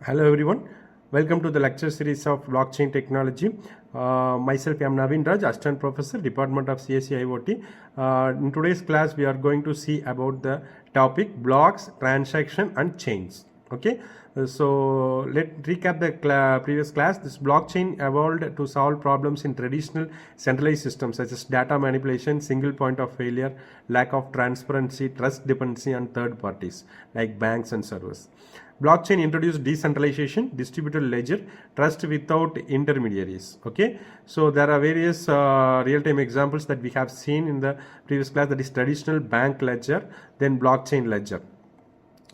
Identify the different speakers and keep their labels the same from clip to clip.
Speaker 1: Hello everyone, welcome to the lecture series of blockchain technology. Myself M.Naveenraj, Assistant Professor, Department of CSE IoT. In today's class, we are going to see about the topic blocks, transaction and chains. Okay, so let's recap the previous class. This blockchain evolved to solve problems in traditional centralized systems such as data manipulation, single point of failure, lack of transparency, trust dependency on third parties like banks and servers. Blockchain introduced decentralization, distributed ledger, trust without intermediaries. Okay, so there are various real-time examples that we have seen in the previous class, that is traditional bank ledger, then blockchain ledger.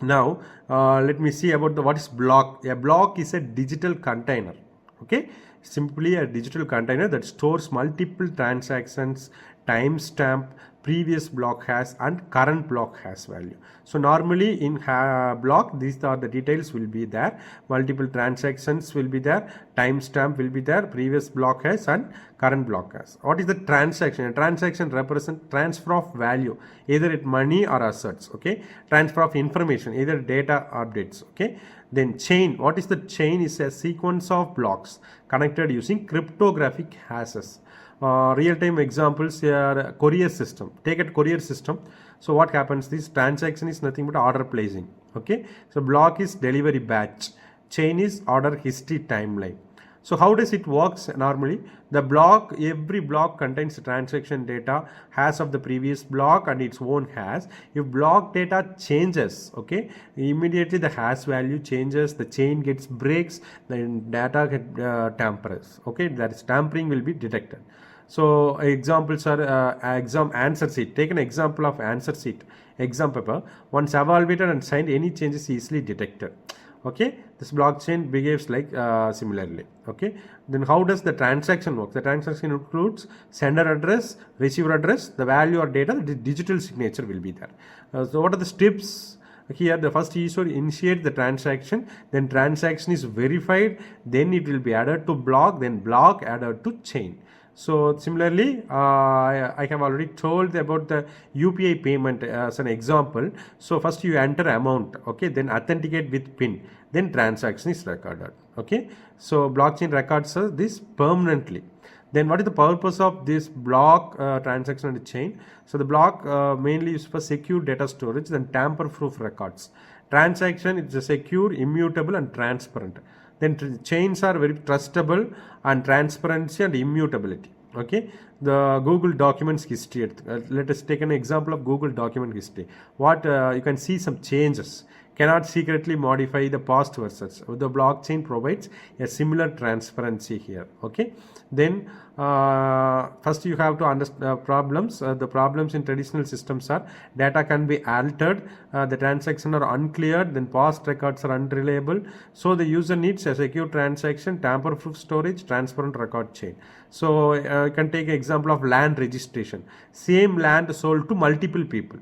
Speaker 1: Now let me see about what is block. A block is a digital container. Okay, simply a digital container that stores multiple transactions, timestamp, previous block hash and current block hash value. So normally in block, these are the details will be there, multiple transactions will be there, timestamp will be there, previous block hash and current block hash. What is the transaction? A transaction represents transfer of value, either it money or assets. Okay, transfer of information, either data or updates. Okay, then chain. What is the chain? Is a sequence of blocks connected using cryptographic hashes. Real-time examples here, courier system. Take a courier system. So what happens? This transaction is nothing but order placing. Okay, so block is delivery batch, chain is order history timeline. So how does it works normally? The block, every block contains transaction data, hash of the previous block and its own hash. If block data changes, okay, immediately the hash value changes, the chain gets breaks, then data get tampers. Okay, that is tampering will be detected. So examples are exam answer sheet. Take an example of answer sheet, exam paper. Once evaluated and signed, any changes easily detected. Okay, this blockchain behaves like similarly. Okay, then how does the transaction work? The transaction includes sender address, receiver address, the value or data, the digital signature will be there. So what are the steps? Here the first is to initiate the transaction, then transaction is verified, then it will be added to block, then block added to chain. So similarly, I have already told about the UPI payment as an example. So first you enter amount, okay, then authenticate with PIN, then transaction is recorded. Okay, so blockchain records this permanently. Then what is the purpose of this block transaction and chain? So the block mainly used for secure data storage, then tamper-proof records. Transaction is a secure, immutable and transparent. Then chains are very trustable and transparency and immutability. Okay, the Google documents history. Let us take an example of Google document history. What you can see some changes. Cannot secretly modify the past versions. The blockchain provides a similar transparency here. Okay, then first you have to understand problems. The problems in traditional systems are data can be altered, the transactions are unclear, then past records are unreliable. So the user needs a secure transaction, tamper-proof storage, transparent record chain. So you can take an example of land registration. Same land sold to multiple people.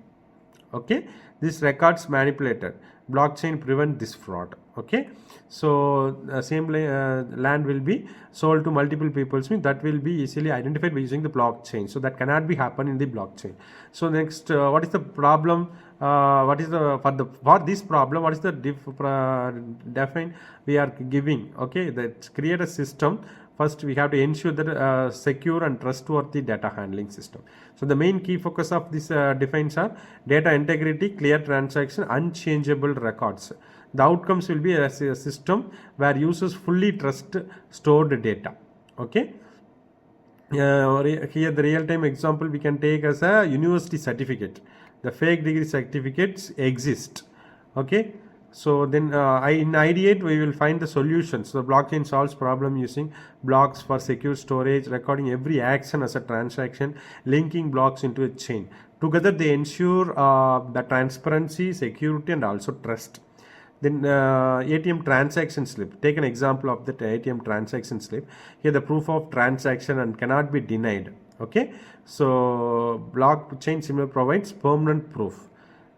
Speaker 1: Okay, this records manipulated. Blockchain prevent this fraud. Okay, so same land will be sold to multiple people, means that will be easily identified by using the blockchain. So that cannot be happen in the blockchain. So next, what is the problem? What is the for this problem? What is the define we are giving? Okay, that create a system. First, we have to ensure that secure and trustworthy data handling system. So the main key focus of this defines are data integrity, clear transaction, unchangeable records. The outcomes will be a system where users fully trust stored data. Okay. Here the real-time example we can take as a university certificate. The fake degree certificates exist. Okay. So then in ideate we will find the solutions. So the blockchain solves problem using blocks for secure storage, recording every action as a transaction, linking blocks into a chain. Together they ensure the transparency, security and also trust. Then ATM transaction slip. Take an example of the ATM transaction slip. Here the proof of transaction and cannot be denied. Okay. So blockchain similar provides permanent proof.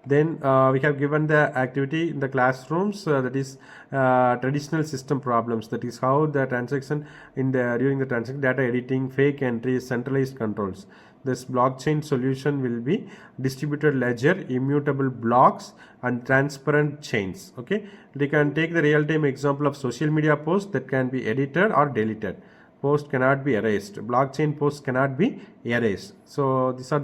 Speaker 1: Then we have given the activity in the classrooms, that is traditional system problems, that is how the transaction in the during the transaction, data editing, fake entries, centralized controls. This blockchain solution will be distributed ledger, immutable blocks, and transparent chains. Okay, we can take the real-time example of social media posts that can be edited or deleted. Post cannot be erased. Blockchain posts cannot be erased. So these are